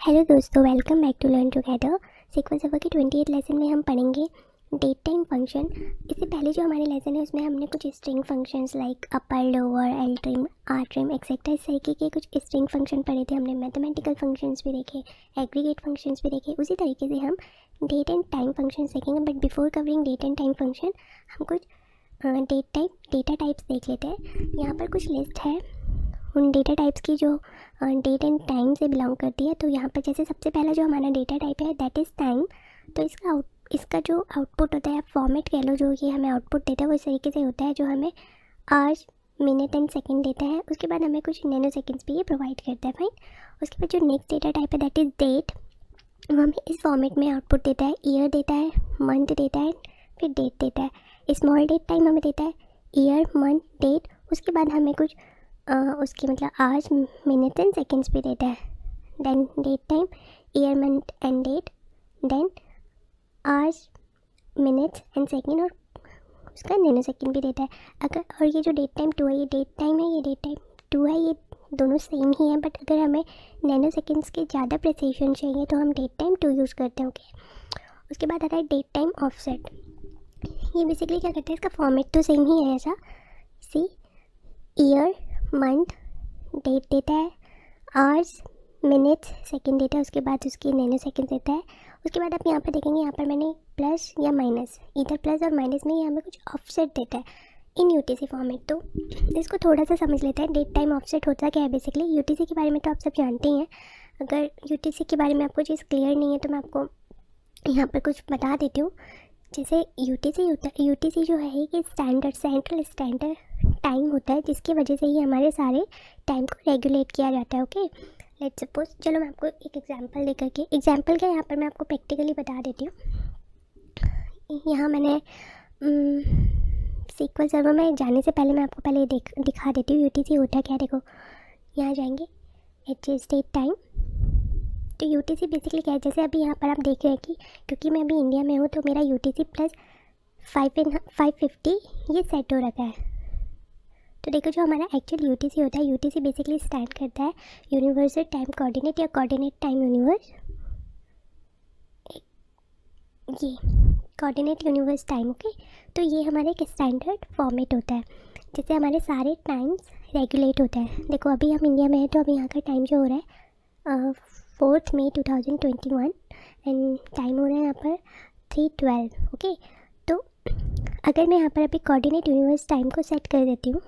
Hello दोस्तों, welcome back to learn together. SQL server के 28 lesson में हम पढ़ेंगे डेट टाइम फंक्शन। इससे पहले जो हमारे लेसन है उसमें हमने कुछ string functions like upper, lower, L trim, R trim etcetera इस तरीके के कुछ स्ट्रिंग फंक्शन पढ़े थे। हमने मैथमेटिकल फंक्शंस भी देखे, एग्रीगेट फंक्शंस भी देखे। उसी तरीके से हम डेट एंड टाइम फंक्शंस देखेंगे। But before covering date and time function हम कुछ डेटा टाइप्स देख लेते हैं। यहाँ पर कुछ लिस्ट है उन डेटा टाइप्स की जो डेट एंड टाइम से बिलोंग करती है। तो यहाँ पर जैसे सबसे पहला जो हमारा डेटा टाइप है दैट इज़ टाइम। तो इसका जो आउटपुट होता है, फॉर्मेट कह लो, जो ये हमें आउटपुट देता है वो इस तरीके से होता है, जो हमें आवर्स, मिनट एंड सेकंड देता है। उसके बाद हमें कुछ नैनो सेकंड्स भी ये प्रोवाइड करता है। फाइन। उसके बाद जो नेक्स्ट डेटा टाइप है दैट इज़ डेट। वो हमें इस फॉर्मेट में आउटपुट देता है, ईयर देता है, मंथ देता है, फिर डेट देता है। स्मॉल डेट टाइम हमें देता है ईयर, मंथ, डेट। उसके बाद हमें कुछ उसकी मतलब आवर्स, मिनट एंड सेकंड्स भी देता है। Then date time, year, month and date, then hours, minutes and second, और उसका नैनो सेकंड भी देता है। अगर और ये जो डेट टाइम 2 है, ये डेट टाइम है, ये डेट टाइम 2 है, ये दोनों सेम ही है। बट अगर हमें नैनो सेकंड्स के ज़्यादा प्रिसिशन चाहिए तो हम डेट टाइम 2 यूज़ करते हैं। ओके। उसके बाद आता है डेट टाइम ऑफसेट। ये बेसिकली क्या करता है, इसका फॉर्मेट तो सेम ही है ऐसा। सी, ईयर, मंथ, डेट देता है, आवर्स, मिनट्स, सेकंड देता है, उसके बाद उसकी नैनो सेकंड देता है। उसके बाद आप यहाँ पर देखेंगे, यहाँ पर मैंने प्लस या माइनस, इधर प्लस और माइनस में ये हमें कुछ ऑफसेट देता है इन यूटीसी फॉर्मेट। तो इसको थोड़ा सा समझ लेते हैं। डेट टाइम ऑफसेट होता क्या है बेसिकली। यूटीसी के बारे में तो आप सब जानते ही हैं। अगर यूटीसी के बारे में आपको चीज़ क्लियर नहीं है तो मैं आपको यहाँ पर कुछ बता देती हूँ। जैसे यूटीसी होता है, यूटीसी जो है कि सेंट्रल स्टैंडर्ड टाइम होता है, जिसकी वजह से ही हमारे सारे टाइम को रेगुलेट किया जाता है। ओके, लेट्स सपोज, चलो मैं आपको एक एग्जांपल लेकर के, एग्जांपल क्या यहाँ पर मैं आपको प्रैक्टिकली बता देती हूँ। यहाँ मैंने सीक्वल सर्वर में जाने से पहले मैं आपको पहले दिखा देती हूँ यूटीसी होता क्या। देखो, यहाँ जाएंगे, एच डेट टाइम। तो यूटीसी बेसिकली क्या है, जैसे अभी यहाँ पर आप देख रहे हैं कि क्योंकि मैं अभी इंडिया में हूँ तो मेरा यूटीसी प्लस 550 ये सेट हो रखा है। तो देखो, जो हमारा एक्चुअल यूटीसी होता है, यूटीसी बेसिकली स्टैंड करता है यूनिवर्सल टाइम कोऑर्डिनेट या कोऑर्डिनेट टाइम यूनिवर्स। ये कोऑर्डिनेट यूनिवर्स टाइम। ओके, तो ये हमारा एक स्टैंडर्ड फॉर्मेट होता है जिससे हमारे सारे टाइम्स रेगुलेट होता है। देखो, अभी हम इंडिया में हैं तो अभी यहाँ का टाइम जो हो रहा है 4 मई 2021 एंड टाइम हो रहा है यहाँ पर 3:12। ओके, तो अगर मैं यहाँ पर अभी कोऑर्डिनेट यूनिवर्स टाइम को सेट कर देती हूँ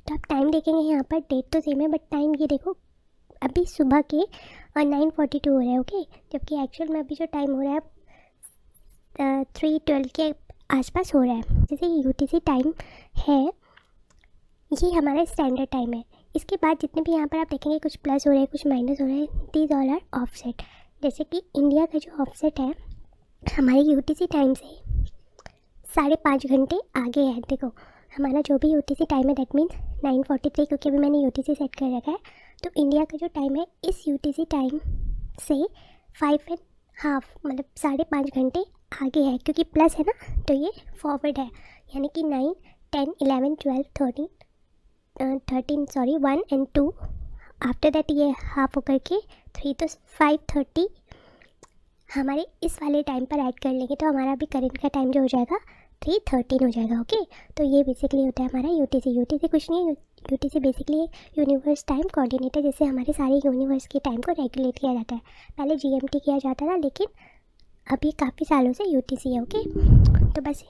तो आप टाइम देखेंगे यहाँ पर डेट तो सेम है बट टाइम ये देखो अभी सुबह के 9:42 हो रहा है। ओके, जबकि एक्चुअल में अभी जो टाइम हो रहा है 3:12 के आसपास हो रहा है। जैसे यूटीसी टाइम है, ये हमारा स्टैंडर्ड टाइम है। इसके बाद जितने भी यहाँ पर आप देखेंगे कुछ प्लस हो रहे हैं, कुछ माइनस हो रहे हैं, दीज ऑल आर ऑफसेट। जैसे कि इंडिया का जो ऑफसेट है हमारे यूटीसी टाइम से 5.5 घंटे आगे है। देखो, हमारा जो भी यूटीसी टाइम है दैट मीन्स 9:43, क्योंकि अभी मैंने यूटीसी सेट कर रखा है। तो इंडिया का जो टाइम है इस यूटीसी टाइम से 5.5 मतलब 5.5 घंटे आगे है, क्योंकि प्लस है ना तो ये फॉरवर्ड है। यानी कि 9, 10, 11, 12, 13 1 एंड 2 आफ्टर दैट ये हाफ होकर के 3, तो 5:30 हमारे इस वाले टाइम पर ऐड कर लेंगे तो हमारा भी करंट का टाइम जो हो जाएगा 3:13 हो जाएगा। ओके, तो ये बेसिकली होता है हमारा यूटीसी। यूटीसी कुछ नहीं है, यूटीसी बेसिकली एक यूनिवर्स टाइम कोऑर्डिनेटर, जिससे हमारे सारे यूनिवर्स के टाइम को रेगुलेट किया जाता है। पहले जीएमटी किया जाता था लेकिन अभी काफ़ी सालों से यूटीसी है। ओके, तो बस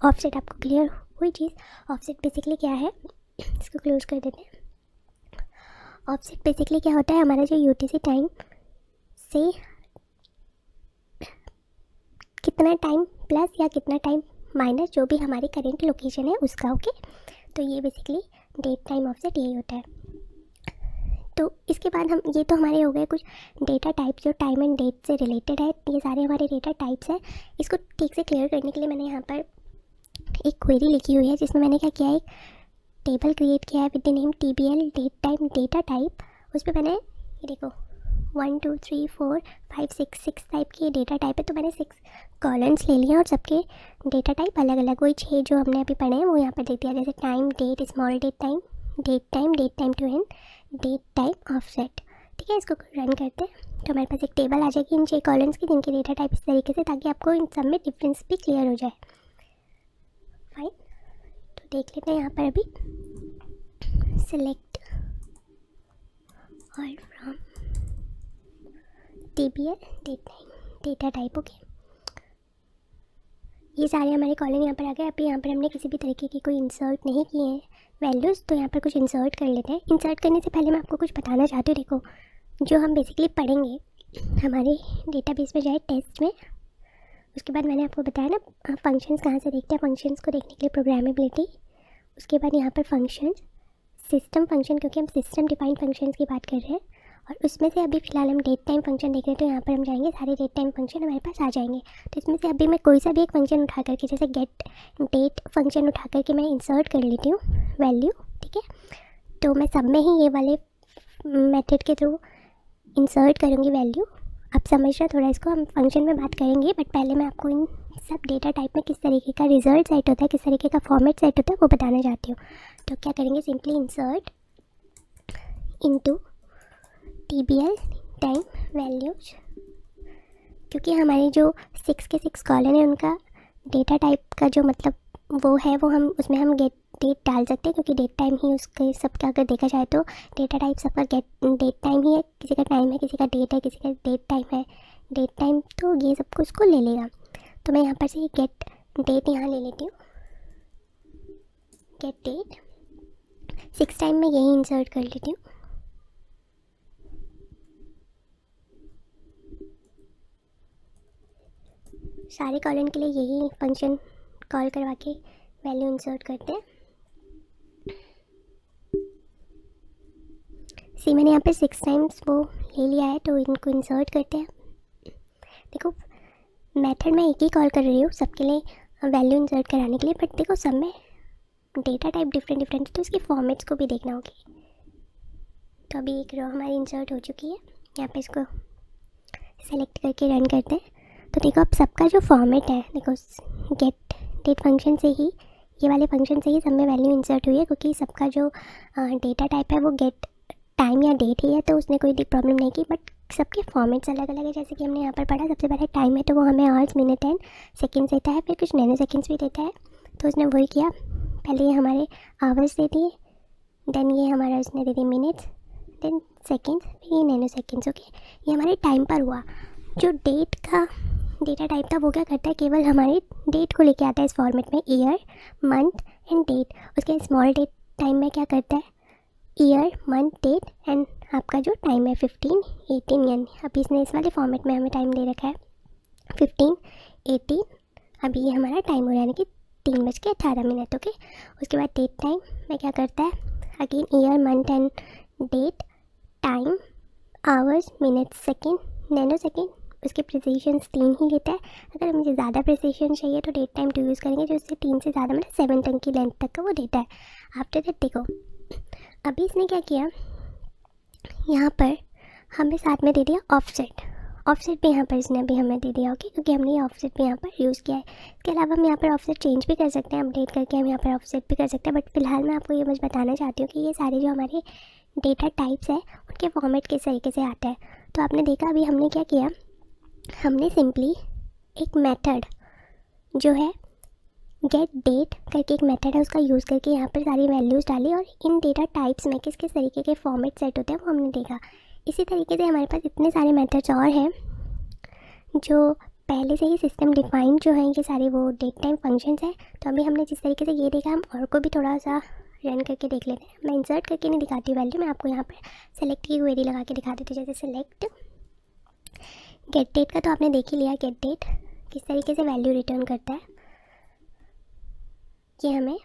ऑफसेट आपको क्लियर हुई चीज़। ऑफसेट बेसिकली क्या है, इसको क्लोज कर देते हैं। ऑफसेट बेसिकली क्या होता है, हमारा जो यूटीसी टाइम से कितना टाइम प्लस या कितना टाइम माइनस जो भी हमारी करेंट लोकेशन है उसका। ओके, तो ये बेसिकली डेट टाइम ऑफसेट यही होता है। तो इसके बाद हम, ये तो हमारे हो गए कुछ डेटा टाइप जो टाइम एंड डेट से रिलेटेड है। ये सारे हमारे डेटा टाइप्स हैं। इसको ठीक से क्लियर करने के लिए मैंने यहाँ पर एक क्वेरी लिखी हुई है जिसमें मैंने क्या किया है, एक टेबल क्रिएट किया है with the name TBL date time data type. उस पर मैंने ये देखो 1 2 3 4 5 6 टाइप की डेटा टाइप है। तो मैंने 6 कॉलम्स ले लिया और सबके डेटा टाइप अलग अलग, वही 6 जो हमने अभी पढ़े हैं वो यहाँ पर दे दिया। जैसे time, date, small date time, date time two and date time offset. ठीक है, इसको रन करते हैं तो हमारे पास एक टेबल आ जाएगी इन 6 कॉलम्स की जिनके डेटा टाइप इस तरीके से, ताकि आपको इन सब में डिफरेंस भी क्लियर हो जाए। फाइन, तो देख लेते हैं यहाँ पर अभी select all from TBL data type. Okay, ये सारे हमारे कॉलम यहाँ पर आ गए। अभी यहाँ पर हमने किसी भी तरीके की कोई इंसर्ट नहीं किए हैं वैल्यूज़, तो यहाँ पर कुछ इंसर्ट कर लेते हैं। इंसर्ट करने से पहले मैं आपको कुछ बताना चाहती हूँ। देखो, जो हम बेसिकली पढ़ेंगे हमारे डेटाबेस में जाए टेस्ट में, उसके बाद मैंने आपको बताया ना फंक्शंस कहाँ से देखते हैं। फंक्शंस को देखने के लिए प्रोग्रामेबिलिटी, उसके बाद यहाँ पर फंक्शंस, सिस्टम फंक्शन, क्योंकि हम सिस्टम डिफाइंड फंक्शंस की बात कर रहे हैं, और उसमें से अभी फ़िलहाल हम डेट टाइम फंक्शन देख रहे हैं। तो यहाँ पर हम जाएंगे, सारे डेट टाइम फंक्शन हमारे पास आ जाएंगे। तो इसमें से अभी मैं कोई सा भी एक फंक्शन उठा करके, जैसे गेट डेट फंक्शन उठा करके मैं इंसर्ट कर लेती हूँ वैल्यू। ठीक है, तो मैं सब में ही ये वाले मेथड के थ्रू इंसर्ट करूँगी वैल्यू। आप समझ रहे, थोड़ा इसको हम फंक्शन में बात करेंगे, बट पहले मैं आपको इन सब डेटा टाइप में किस तरीके का रिजल्ट सेट होता है, किस तरीके का फॉर्मेट सेट होता है, वो बताना चाहती हूँ। तो क्या करेंगे, simply insert into TBL time values, क्योंकि हमारे जो 6 के 6 कॉलम है उनका डेटा टाइप का जो मतलब वो है, वो हम उसमें हम गेट डेट डाल सकते हैं, क्योंकि डेट टाइम ही उसके सबका अगर देखा जाए तो डेटा टाइप सबका गेट डेट टाइम ही है। किसी का टाइम है, किसी का डेट है, किसी का डेट टाइम है, डेट टाइम, तो ये सब कुछ उसको ले लेगा। तो मैं यहाँ पर से गेट डेट यहाँ ले लेती हूँ, गेट डेट 6 टाइम में यही इंसर्ट कर लेती हूँ। सारे कॉलम के लिए यही फंक्शन कॉल करवा के वैल्यू इंसर्ट करते हैं। सी मैंने यहाँ पे 6 टाइम्स वो ले लिया है, तो इनको इंसर्ट करते हैं। देखो, मेथड में एक ही कॉल कर रही हूँ सबके लिए वैल्यू इंसर्ट कराने के लिए, बट देखो सब में डेटा टाइप डिफरेंट है, तो इसके फॉर्मेट्स को भी देखना होगी। तो अभी एक रो हमारी इंसर्ट हो चुकी है, यहाँ पे इसको सेलेक्ट करके रन करते हैं। तो देखो, अब सबका जो फॉर्मेट है, देखो गेट डेट फंक्शन से ही, ये वाले फंक्शन से ही सब में वैल्यू इंसर्ट हुई है, क्योंकि सबका जो डेटा टाइप है वो गेट टाइम या डेट ही है, तो उसने कोई प्रॉब्लम नहीं की। बट सबके फॉर्मेट्स अलग अलग है। जैसे कि हमने यहाँ पर पढ़ा, सबसे पहले टाइम है तो वो हमें आवर्स, मिनट एंड सेकेंड्स देता है, फिर कुछ नैनो सेकेंड्स भी देता है। तो उसने वही किया, पहले ये हमारे आवर्स दे दिए, देन ये हमारा उसने दे दिए मिनट्स, देन सेकेंड्स, फिर ये नैनो सेकेंड्स। ओके, ये हमारे टाइम पर हुआ। जो डेट का डेटा टाइप था वो क्या करता है, केवल हमारे डेट को लेके आता है इस फॉर्मेट में, ईयर, मंथ एंड डेट। उसके स्मॉल डेट टाइम में क्या करता है, ईयर, मंथ, डेट एंड आपका जो टाइम है 15, 18, यानी अभी इसने इस वाले फॉर्मेट में हमें टाइम दे रखा है 15, 18। अभी ये हमारा टाइम हो रहा है, यानी कि 3:18। ओके, उसके बाद डेट टाइम में क्या करता है, again year, month and date, time, hours, minute, second, nano second. उसके प्रिसीशन 3 ही लेता है। अगर मुझे ज़्यादा प्रिसीशन चाहिए तो डेट टाइम 2 यूज़ करेंगे, जो उससे 3 से ज़्यादा मतलब 7 तक की लेंथ तक का वो देता है। आफ्टर दैट देखो, अभी इसने क्या किया, यहाँ पर हमें साथ में दे दिया ऑफसेट। ऑफसेट भी यहाँ पर इसने अभी हमें दे दिया, ओके, क्योंकि हमने ये ऑफसेट भी यहाँ पर यूज़ किया है। इसके अलावा हम यहाँ पर ऑफसेट चेंज भी कर सकते हैं, अपडेट करके हम यहाँ पर ऑफसेट भी कर सकते हैं। बट फिलहाल मैं आपको ये बस बताना चाहती हूँ कि ये सारे जो हमारे डेटा टाइप्स है उनके फॉर्मेट किस तरीके से आता है। तो आपने देखा अभी हमने क्या किया, हमने सिंपली एक मेथड जो है गेट डेट करके एक मेथड है, उसका यूज़ करके यहाँ पर सारी वैल्यूज़ डाली, और इन डेटा टाइप्स में किस किस तरीके के फॉर्मेट सेट होते हैं वो हमने देखा। इसी तरीके से हमारे पास इतने सारे मेथड्स और हैं जो पहले से ही सिस्टम डिफाइंड जो हैं, ये सारे वो डेट टाइम फंक्शंस हैं। तो अभी हमने जिस तरीके से ये देखा, हम और को भी थोड़ा सा रन करके देख लेते हैं। मैं इंसर्ट करके नहीं दिखाती वैल्यू, मैं आपको यहाँ पर सेलेक्ट की क्वेरी लगा के दिखा देती हूँ। जैसे सेलेक्ट गेट डेट का तो आपने देख ही लिया, गेट डेट किस तरीके से वैल्यू रिटर्न करता है। ये हमें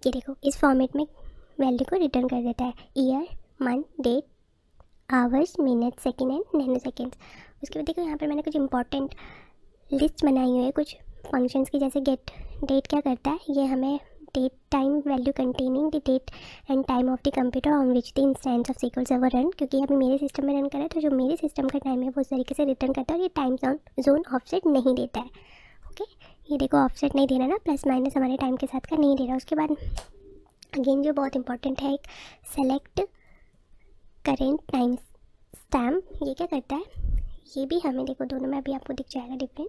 ये देखो इस फॉर्मेट में वैल्यू को रिटर्न कर देता है, year, month, date, hours, minute, second and nano seconds. उसके बाद देखो यहाँ पर मैंने कुछ इंपॉर्टेंट लिस्ट बनाई हुई है कुछ फंक्शंस की। जैसे गेट डेट क्या करता है, ये हमें date time value containing the date and time of the computer on which the instance of SQL server run, क्योंकि अभी मेरे सिस्टम में रन करा है, तो जो मेरे सिस्टम का टाइम है वो उस तरीके से रिटर्न करता है, और ये टाइम जोन ऑफसेट नहीं देता है। ओके, ये देखो ऑफसेट नहीं दे रहा ना, प्लस माइनस हमारे टाइम के साथ का नहीं दे रहा। उसके बाद अगेन जो बहुत इंपॉर्टेंट है, एक सेलेक्ट करेंट टाइम स्टैम्प, ये क्या करता है, ये भी हमें देखो दोनों में अभी आपको दिख जाएगा डिफरेंस,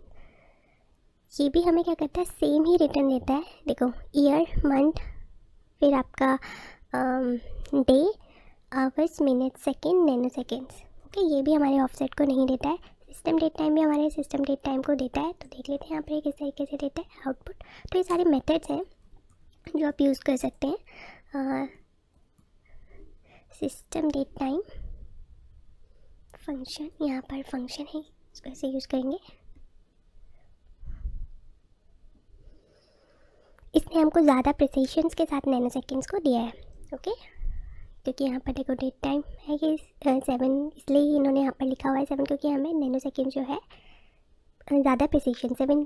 ये भी हमें क्या करता है, सेम ही रिटर्न देता है। देखो ईयर, मंथ, फिर आपका day, hours, minute, second, nano seconds. Okay, ये भी हमारे ऑफसेट को नहीं देता है। सिस्टम डेट टाइम भी हमारे सिस्टम डेट टाइम को देता है। तो देख लेते हैं यहाँ पर किस तरीके से देता है आउटपुट। तो ये सारे मेथड्स हैं जो आप यूज़ कर सकते हैं। सिस्टम डेट टाइम फंक्शन, यहाँ पर फंक्शन है, इसको ऐसे यूज़ करेंगे। इसने हमको ज़्यादा प्रिसिशंस के साथ नैनो सेकेंड्स को दिया है। ओके, क्योंकि यहाँ पर देखो डेट टाइम है कि 7, इसलिए इन्होंने यहाँ पर लिखा हुआ है 7, क्योंकि हमें नैनो सेकेंड जो है ज़्यादा प्रिसिशन 7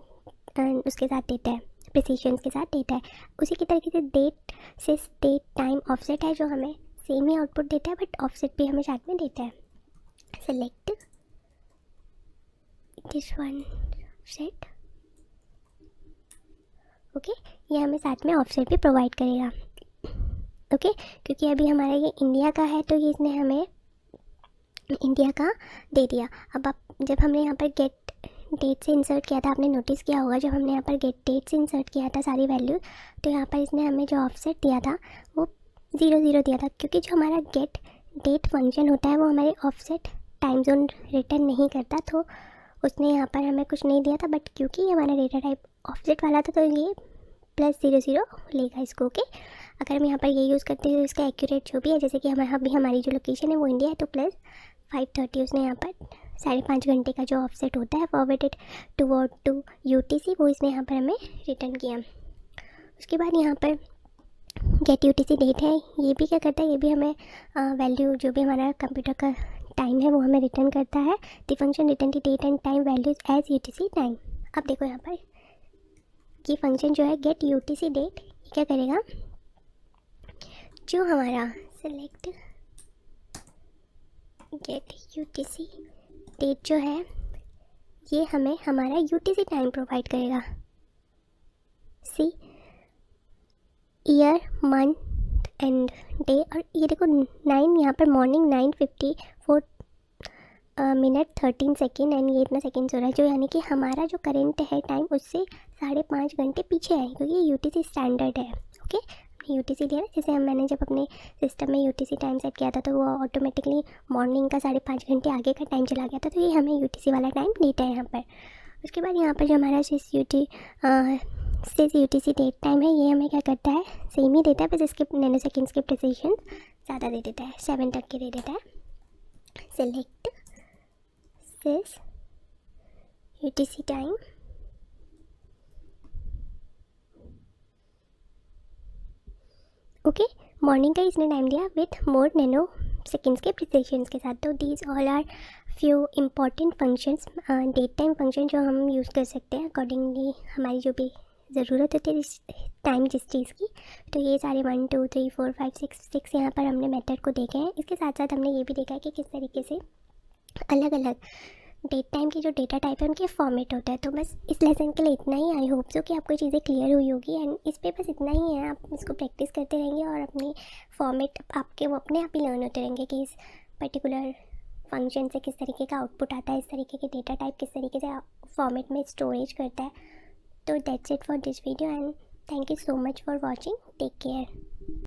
उसके साथ देता है, प्रिसिशंस के साथ देता है। उसी की तरीके से डेट से डेट टाइम ऑफसेट है जो हमें सेम ही आउटपुट देता है, बट ऑफसेट भी हमें साथ में देता है। Select this one offset. Okay, ये हमें साथ में ऑफसेट भी प्रोवाइड करेगा। ओके, क्योंकि अभी हमारा ये इंडिया का है तो ये इसने हमें इंडिया का दे दिया। अब आप जब हमने यहाँ पर गेट डेट से इंसर्ट किया था, आपने नोटिस किया होगा जब हमने यहाँ पर गेट डेट से इंसर्ट किया था सारी वैल्यू, तो यहाँ पर इसने हमें जो ऑफसेट दिया था वो 0 0 दिया था, क्योंकि जो हमारा गेट डेट फंक्शन होता है वो हमारे ऑफसेट टाइम जोन रिटर्न नहीं करता, तो उसने यहाँ पर हमें कुछ नहीं दिया था। बट क्योंकि ये हमारा डेटा टाइप ऑफसेट वाला था तो ये +0 0 लेगा इसको। ओके, अगर हम यहाँ पर ये यूज़ करते हैं तो इसका एक्यूरेट जो भी है, जैसे कि अभी हमारी जो लोकेशन है वो इंडिया है, तो +5:30 उसने यहाँ पर 5.5 घंटे का जो ऑफसेट होता है फॉरवर्डेड टुवर्ड टू UTC, वो इसने यहाँ पर हमें रिटर्न किया। उसके बाद यहाँ पर गेट UTC डेट है, ये भी क्या करता है, ये भी हमें वैल्यू जो भी हमारा कंप्यूटर का टाइम है वो हमें रिटर्न करता है। The function return the date and time values as UTC time. अब देखो यहाँ पर ये फंक्शन जो है गेट UTC डेट, ये क्या करेगा, जो हमारा सेलेक्ट गेट UTC डेट जो है ये हमें हमारा UTC टाइम प्रोवाइड करेगा। सी ईयर, मंथ एंड डे, और ये देखो 9 यहाँ पर मॉर्निंग 9:54 मिनट 13 सेकेंड एंड ये इतना सेकेंड्स हो रहा है, जो यानी कि हमारा जो करेंट है टाइम उससे 5.5 घंटे पीछे है, क्योंकि ये UTC स्टैंडर्ड है। ओके, UTC दिया है, जैसे मैंने जब अपने सिस्टम में UTC टाइम सेट किया था तो वो ऑटोमेटिकली मॉर्निंग का 5.5 घंटे आगे का टाइम चला गया था, तो ये हमें UTC वाला टाइम देता है यहाँ पर। उसके बाद यहाँ पर जो हमारा UTC डेट टाइम है ये हमें क्या करता है, सेम ही देता है, बस इसके नैनो सेकेंड्स के प्रिसिशन ज़्यादा दे देता है, 7 तक के दे देता है। Select this UTC time. Okay, morning का इसने टाइम दिया विथ मोर नैनो सेकेंड्स के प्रिसिशंस के साथ। तो these all are few important functions, date time function जो हम यूज़ कर सकते हैं अकॉर्डिंगली हमारी जो भी ज़रूरत होती है टाइम जिस चीज़ की। तो ये सारे 1 2 3 4 5 6 यहाँ पर हमने मेथड को देखे हैं। इसके साथ साथ हमने ये भी देखा है कि किस तरीके से अलग अलग डेट टाइम की जो डेटा टाइप है उनके फॉर्मेट होता है। तो बस इस लेसन के लिए इतना ही। आई होप सो कि आपको चीज़ें क्लियर हुई होगी एंड इस पे बस इतना ही है। आप इसको प्रैक्टिस करते रहेंगे और अपनी फॉर्मेट आपके वो अपने आप ही लर्न होते रहेंगे कि इस पर्टिकुलर फंक्शन से किस तरीके का आउटपुट आता है, इस तरीके की डेटा टाइप किस तरीके से फॉर्मेट में स्टोरेज करता है। तो that's it for this video and thank you so much for watching. Take care.